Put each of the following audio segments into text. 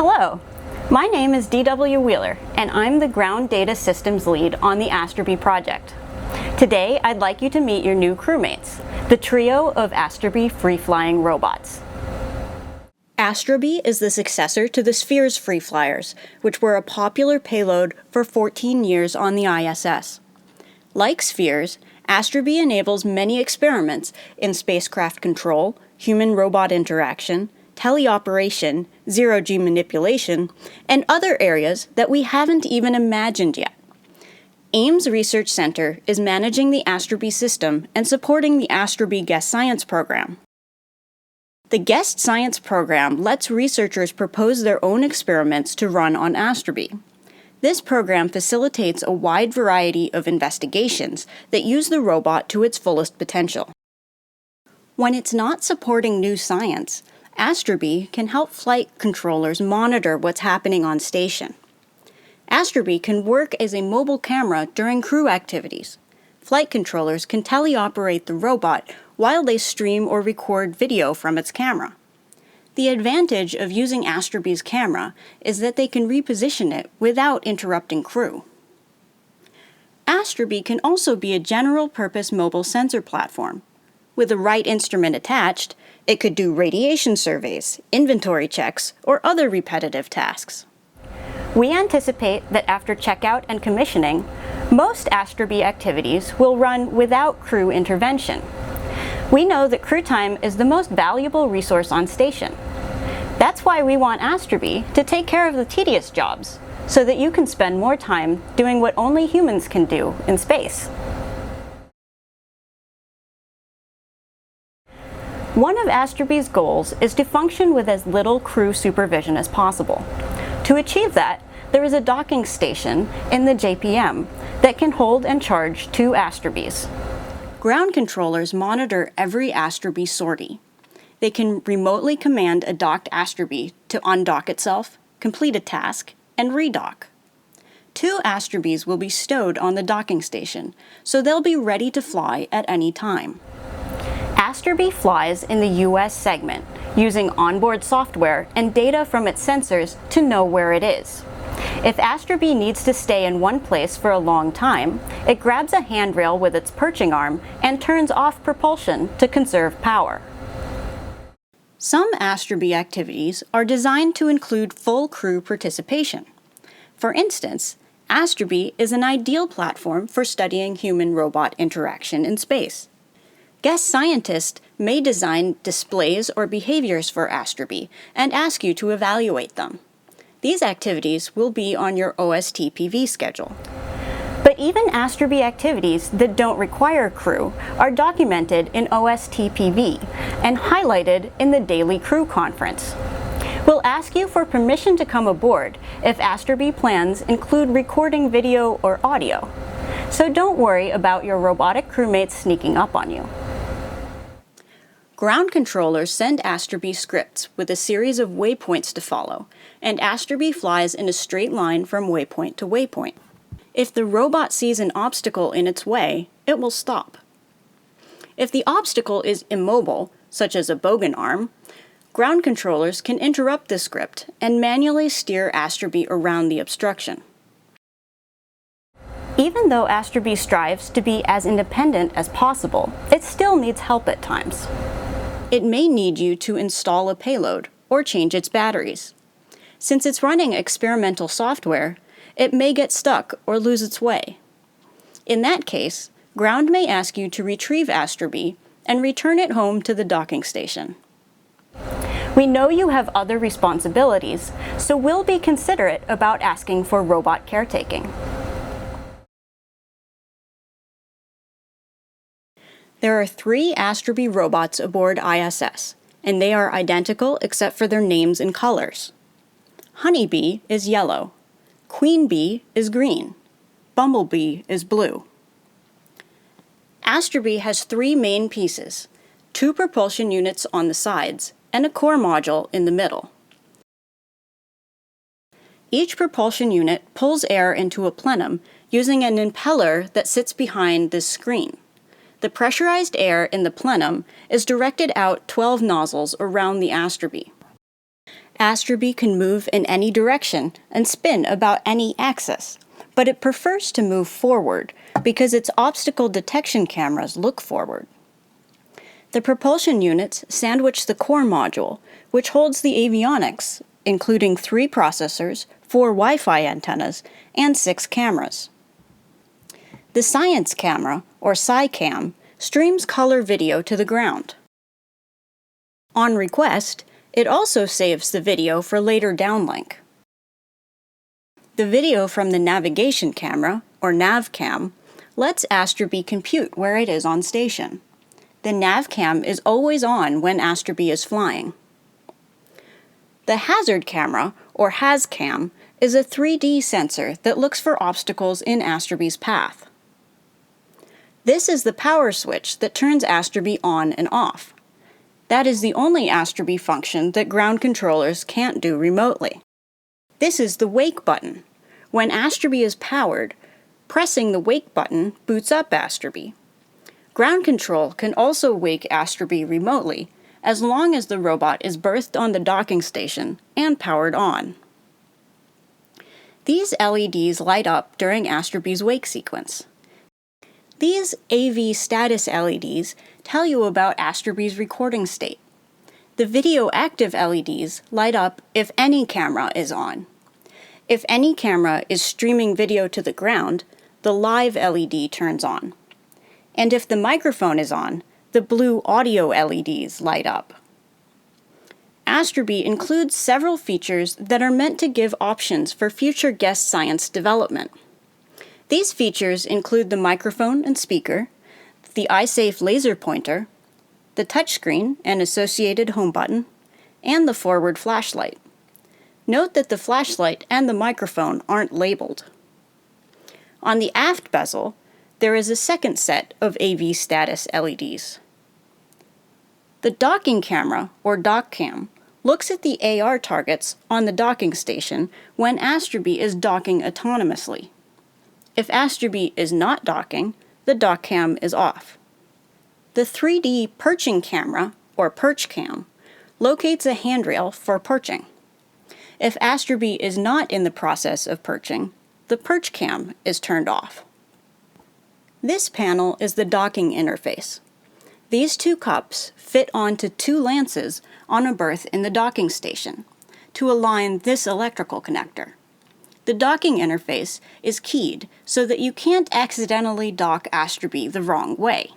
Hello, my name is D.W. Wheeler, and I'm the Ground Data Systems Lead on the Astrobee project. Today, I'd like you to meet your new crewmates, the trio of Astrobee free-flying robots. Astrobee is the successor to the Spheres free flyers, which were a popular payload for 14 years on the ISS. Like Spheres, Astrobee enables many experiments in spacecraft control, human-robot interaction, teleoperation, zero-G manipulation, and other areas that we haven't even imagined yet. Ames Research Center is managing the Astrobee system and supporting the Astrobee Guest Science Program. The Guest Science Program lets researchers propose their own experiments to run on Astrobee. This program facilitates a wide variety of investigations that use the robot to its fullest potential. When it's not supporting new science, Astrobee can help flight controllers monitor what's happening on station. Astrobee can work as a mobile camera during crew activities. Flight controllers can teleoperate the robot while they stream or record video from its camera. The advantage of using Astrobee's camera is that they can reposition it without interrupting crew. Astrobee can also be a general-purpose mobile sensor platform. With the right instrument attached, it could do radiation surveys, inventory checks, or other repetitive tasks. We anticipate that after checkout and commissioning, most Astrobee activities will run without crew intervention. We know that crew time is the most valuable resource on station. That's why we want Astrobee to take care of the tedious jobs, so that you can spend more time doing what only humans can do in space. One of Astrobee's goals is to function with as little crew supervision as possible. To achieve that, there is a docking station in the JPM that can hold and charge 2 Astrobees. Ground controllers monitor every Astrobee sortie. They can remotely command a docked Astrobee to undock itself, complete a task, and redock. 2 Astrobees will be stowed on the docking station, so they'll be ready to fly at any time. Astrobee flies in the US segment, using onboard software and data from its sensors to know where it is. If Astrobee needs to stay in one place for a long time, it grabs a handrail with its perching arm and turns off propulsion to conserve power. Some Astrobee activities are designed to include full crew participation. For instance, Astrobee is an ideal platform for studying human-robot interaction in space. Guest scientists may design displays or behaviors for Astrobee and ask you to evaluate them. These activities will be on your OSTPV schedule. But even Astrobee activities that don't require crew are documented in OSTPV and highlighted in the Daily Crew Conference. We'll ask you for permission to come aboard if Astrobee plans include recording video or audio. So don't worry about your robotic crewmates sneaking up on you. Ground controllers send Astrobee scripts with a series of waypoints to follow, and Astrobee flies in a straight line from waypoint to waypoint. If the robot sees an obstacle in its way, it will stop. If the obstacle is immobile, such as a bogan arm, ground controllers can interrupt the script and manually steer Astrobee around the obstruction. Even though Astrobee strives to be as independent as possible, it still needs help at times. It may need you to install a payload or change its batteries. Since it's running experimental software, it may get stuck or lose its way. In that case, Ground may ask you to retrieve Astrobee and return it home to the docking station. We know you have other responsibilities, so we'll be considerate about asking for robot caretaking. There are 3 Astrobee robots aboard ISS, and they are identical except for their names and colors. Honeybee is yellow, Queen Bee is green, Bumblebee is blue. Astrobee has 3 main pieces, 2 propulsion units on the sides, and a core module in the middle. Each propulsion unit pulls air into a plenum using an impeller that sits behind this screen. The pressurized air in the plenum is directed out 12 nozzles around the Astrobee. Astrobee can move in any direction and spin about any axis, but it prefers to move forward because its obstacle detection cameras look forward. The propulsion units sandwich the core module, which holds the avionics, including 3 processors, 4 Wi-Fi antennas, and 6 cameras. The science camera, or SciCam, streams color video to the ground. On request, it also saves the video for later downlink. The video from the navigation camera, or NavCam, lets Astrobee compute where it is on station. The NavCam is always on when Astrobee is flying. The hazard camera, or HazCam, is a 3D sensor that looks for obstacles in Astrobee's path. This is the power switch that turns Astrobee on and off. That is the only Astrobee function that ground controllers can't do remotely. This is the wake button. When Astrobee is powered, pressing the wake button boots up Astrobee. Ground control can also wake Astrobee remotely, as long as the robot is berthed on the docking station and powered on. These LEDs light up during Astrobee's wake sequence. These AV status LEDs tell you about Astrobee's recording state. The video active LEDs light up if any camera is on. If any camera is streaming video to the ground, the live LED turns on. And if the microphone is on, the blue audio LEDs light up. Astrobee includes several features that are meant to give options for future guest science development. These features include the microphone and speaker, the iSafe laser pointer, the touchscreen and associated home button, and the forward flashlight. Note that the flashlight and the microphone aren't labeled. On the aft bezel, there is a second set of AV status LEDs. The docking camera, or DockCam, looks at the AR targets on the docking station when Astrobee is docking autonomously. If Astrobee is not docking, the DockCam is off. The 3D perching camera, or PerchCam, locates a handrail for perching. If Astrobee is not in the process of perching, the PerchCam is turned off. This panel is the docking interface. These 2 cups fit onto 2 lances on a berth in the docking station to align this electrical connector. The docking interface is keyed so that you can't accidentally dock Astrobee the wrong way.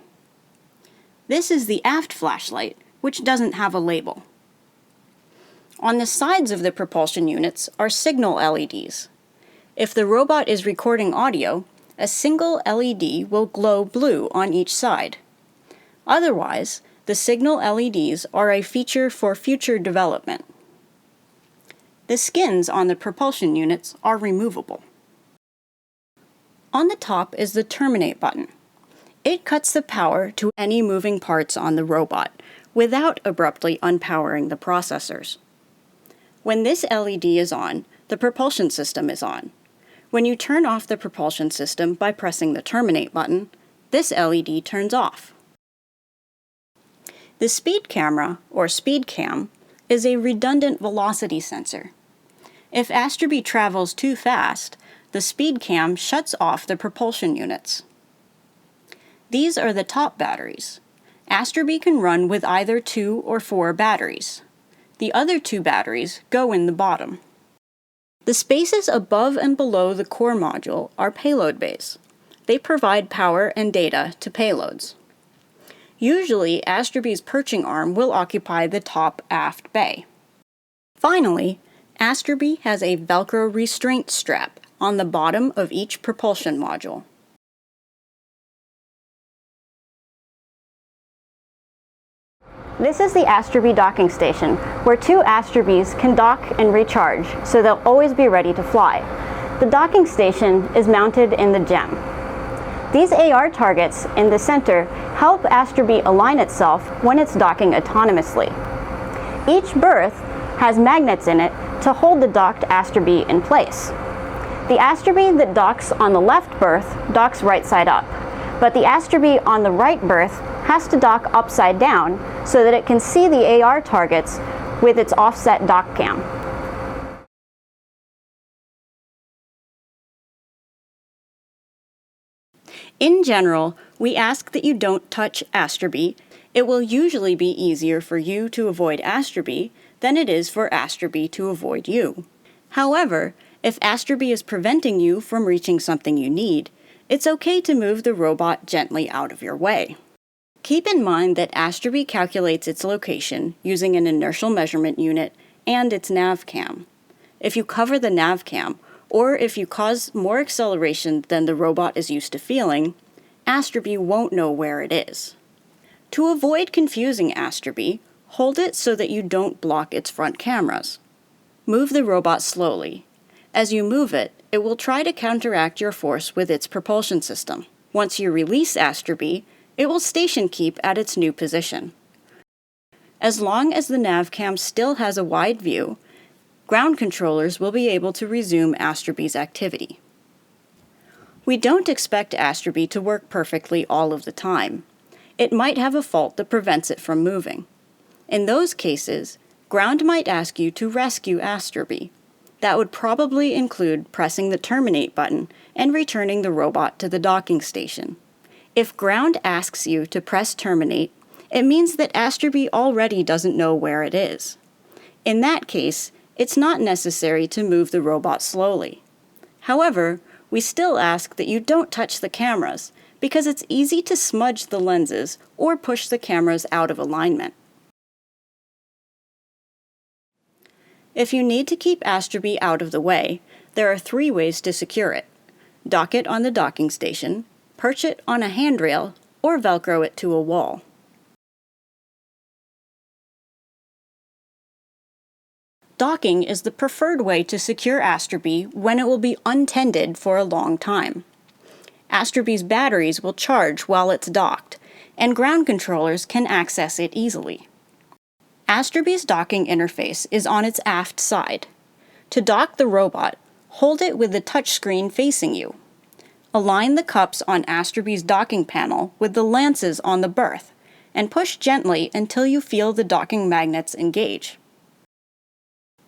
This is the aft flashlight, which doesn't have a label. On the sides of the propulsion units are signal LEDs. If the robot is recording audio, a single LED will glow blue on each side. Otherwise, the signal LEDs are a feature for future development. The skins on the propulsion units are removable. On the top is the terminate button. It cuts the power to any moving parts on the robot without abruptly unpowering the processors. When this LED is on, the propulsion system is on. When you turn off the propulsion system by pressing the terminate button, this LED turns off. The speed camera, or SpeedCam, is a redundant velocity sensor. If Astrobee travels too fast, the SpeedCam shuts off the propulsion units. These are the top batteries. Astrobee can run with either 2 or 4 batteries. The other 2 batteries go in the bottom. The spaces above and below the core module are payload bays. They provide power and data to payloads. Usually, Astrobee's perching arm will occupy the top aft bay. Finally, Astrobee has a Velcro restraint strap on the bottom of each propulsion module. This is the Astrobee docking station, where 2 Astrobees can dock and recharge, so they'll always be ready to fly. The docking station is mounted in the gem. These AR targets in the center help Astrobee align itself when it's docking autonomously. Each berth has magnets in it to hold the docked Astrobee in place. The Astrobee that docks on the left berth docks right side up, but the Astrobee on the right berth has to dock upside down so that it can see the AR targets with its offset dock cam. In general, we ask that you don't touch Astrobee. It will usually be easier for you to avoid Astrobee than it is for Astrobee to avoid you. However, if Astrobee is preventing you from reaching something you need, it's okay to move the robot gently out of your way. Keep in mind that Astrobee calculates its location using an inertial measurement unit and its nav cam. If you cover the nav cam, or if you cause more acceleration than the robot is used to feeling, Astrobee won't know where it is. To avoid confusing Astrobee, hold it so that you don't block its front cameras. Move the robot slowly. As you move it, it will try to counteract your force with its propulsion system. Once you release Astrobee, it will station keep at its new position. As long as the nav cam still has a wide view, ground controllers will be able to resume Astrobee's activity. We don't expect Astrobee to work perfectly all of the time. It might have a fault that prevents it from moving. In those cases, ground might ask you to rescue Astrobee. That would probably include pressing the terminate button and returning the robot to the docking station. If ground asks you to press terminate, it means that Astrobee already doesn't know where it is. In that case, it's not necessary to move the robot slowly. However, we still ask that you don't touch the cameras, because it's easy to smudge the lenses or push the cameras out of alignment. If you need to keep Astrobee out of the way, there are 3 ways to secure it: dock it on the docking station, perch it on a handrail, or Velcro it to a wall. Docking is the preferred way to secure Astrobee when it will be untended for a long time. Astrobee's batteries will charge while it's docked, and ground controllers can access it easily. Astrobee's docking interface is on its aft side. To dock the robot, hold it with the touchscreen facing you. Align the cups on Astrobee's docking panel with the lances on the berth, and push gently until you feel the docking magnets engage.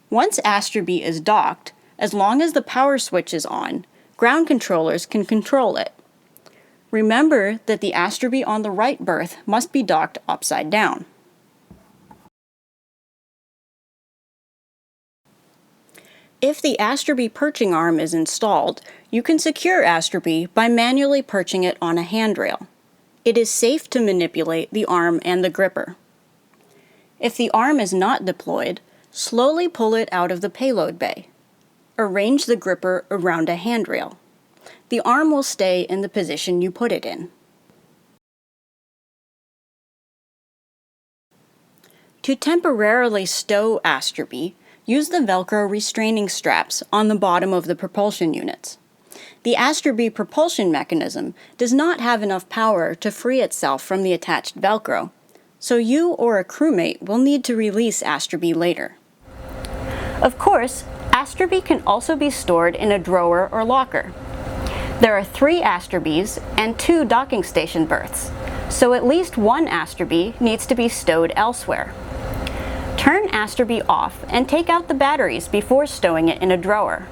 Once Astrobee is docked, as long as the power switch is on, ground controllers can control it. Remember that the Astrobee on the right berth must be docked upside down. If the Astrobee perching arm is installed, you can secure Astrobee by manually perching it on a handrail. It is safe to manipulate the arm and the gripper. If the arm is not deployed, slowly pull it out of the payload bay. Arrange the gripper around a handrail. The arm will stay in the position you put it in. To temporarily stow Astrobee, use the Velcro restraining straps on the bottom of the propulsion units. The Astrobee propulsion mechanism does not have enough power to free itself from the attached Velcro, so you or a crewmate will need to release Astrobee later. Of course, Astrobee can also be stored in a drawer or locker. There are 3 Astrobees and 2 docking station berths, so at least one Astrobee needs to be stowed elsewhere. Turn Astrobee off and take out the batteries before stowing it in a drawer.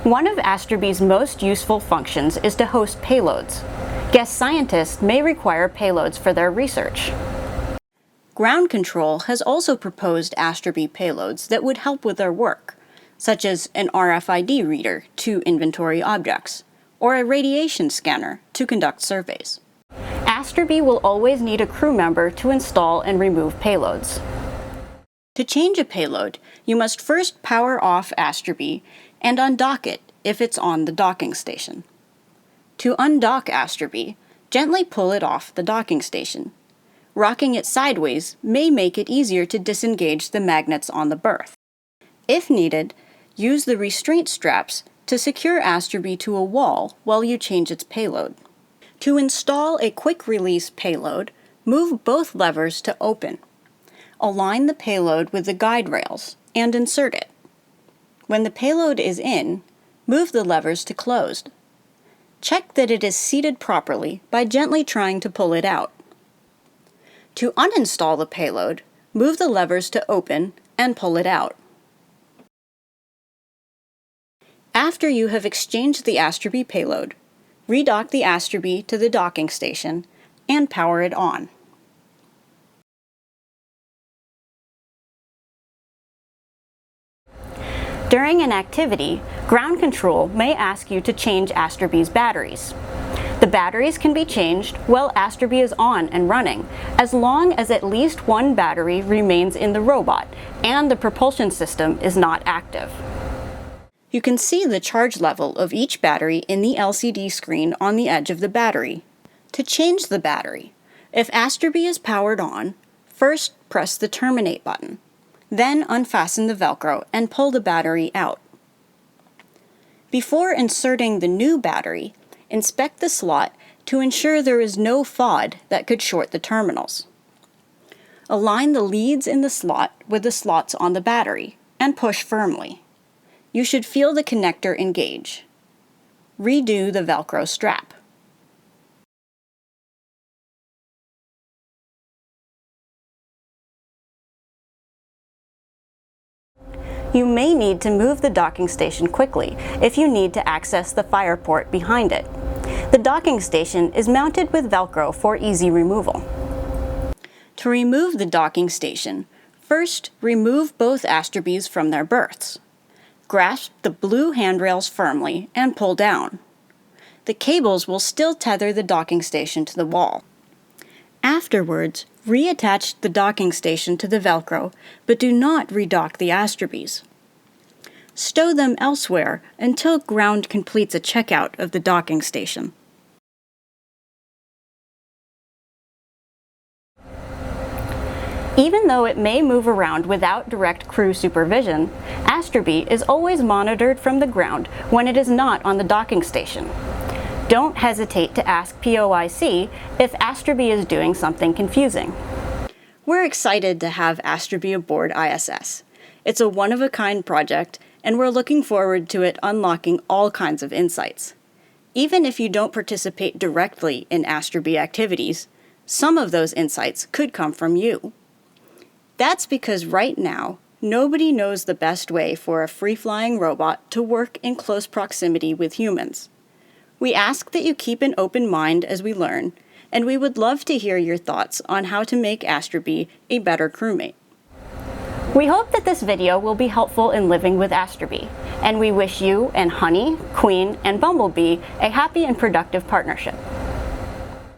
One of Astrobee's most useful functions is to host payloads. Guest scientists may require payloads for their research. Ground Control has also proposed Astrobee payloads that would help with their work, such as an RFID reader to inventory objects, or a radiation scanner to conduct surveys. Astrobee will always need a crew member to install and remove payloads. To change a payload, you must first power off Astrobee and undock it if it's on the docking station. To undock Astrobee, gently pull it off the docking station. Rocking it sideways may make it easier to disengage the magnets on the berth. If needed, use the restraint straps to secure Astrobee to a wall while you change its payload. To install a quick-release payload, move both levers to open. Align the payload with the guide rails and insert it. When the payload is in, move the levers to closed. Check that it is seated properly by gently trying to pull it out. To uninstall the payload, move the levers to open and pull it out. After you have exchanged the Astrobee payload, redock the Astrobee to the docking station and power it on. During an activity, ground control may ask you to change Astrobee's batteries. The batteries can be changed while Astrobee is on and running, as long as at least one battery remains in the robot and the propulsion system is not active. You can see the charge level of each battery in the LCD screen on the edge of the battery. To change the battery, if Astrobee is powered on, first press the Terminate button. Then unfasten the Velcro and pull the battery out. Before inserting the new battery, inspect the slot to ensure there is no FOD that could short the terminals. Align the leads in the slot with the slots on the battery and push firmly. You should feel the connector engage. Redo the Velcro strap. You may need to move the docking station quickly if you need to access the fire port behind it. The docking station is mounted with Velcro for easy removal. To remove the docking station, first remove both Astrobees from their berths. Grasp the blue handrails firmly and pull down. The cables will still tether the docking station to the wall. Afterwards, reattach the docking station to the Velcro, but do not redock the Astrobees. Stow them elsewhere until ground completes a checkout of the docking station. Even though it may move around without direct crew supervision, Astrobee is always monitored from the ground when it is not on the docking station. Don't hesitate to ask POIC if Astrobee is doing something confusing. We're excited to have Astrobee aboard ISS. It's a one-of-a-kind project, and we're looking forward to it unlocking all kinds of insights. Even if you don't participate directly in Astrobee activities, some of those insights could come from you. That's because right now, nobody knows the best way for a free-flying robot to work in close proximity with humans. We ask that you keep an open mind as we learn, and we would love to hear your thoughts on how to make Astrobee a better crewmate. We hope that this video will be helpful in living with Astrobee, and we wish you and Honey, Queen, and Bumblebee a happy and productive partnership.